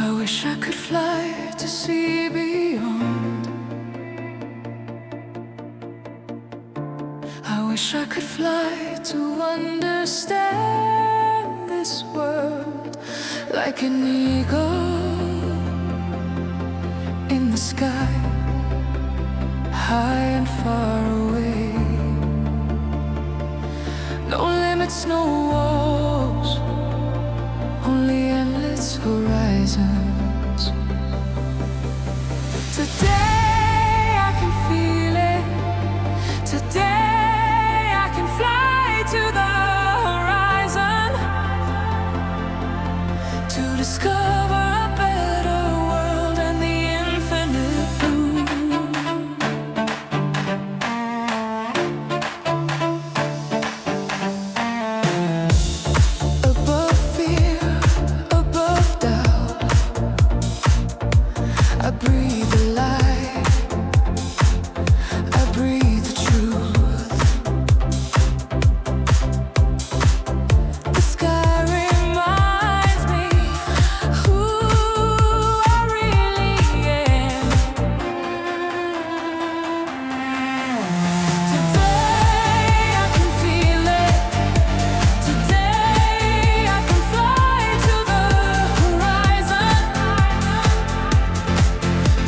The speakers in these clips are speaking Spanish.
I wish I could fly to see beyond. I wish I could fly to understand this world, like an eagle in the sky, high and far away. No limits, no walls, only endless horizons. Today I can feel it. Today I can fly to the horizon to discover a better world and the infinite blue. Above fear, above doubt, I breathe the light, I breathe the truth. The sky reminds me who I really am. Today I can feel it. Today I can fly to the horizon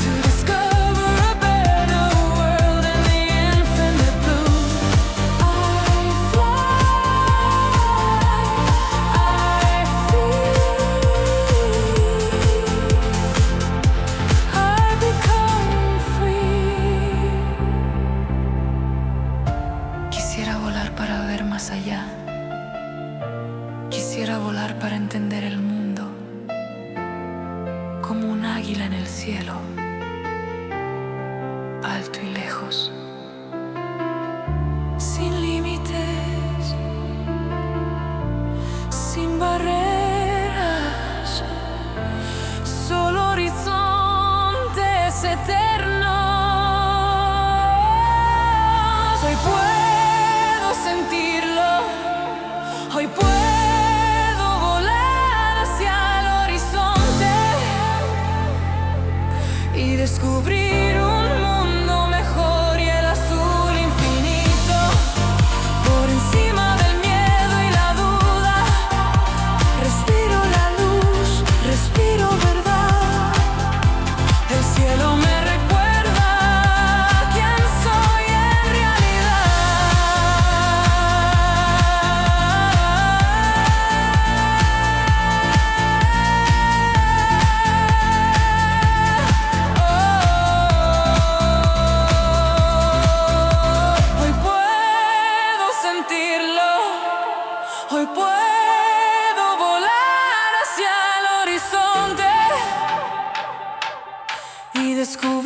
to discover a better world and the infinite blue. I fly, I feel, I become free. Quisiera volar para ver más allá. Quisiera volar para entender el mundo, como un águila en el cielo, alto y lejos, sin límites, sin barreras, solo horizontes eternos. Hoy puedo sentirlo, hoy puedo volar hacia el horizonte y descubrir un mundo mejor y el azul infinito. Por encima del miedo y la duda, respiro la luz, respiro verdad. El cielo me recuerda quién soy en realidad. Hoy puedo sentirlo, hoy puedo volar hacia el horizonte y descubrir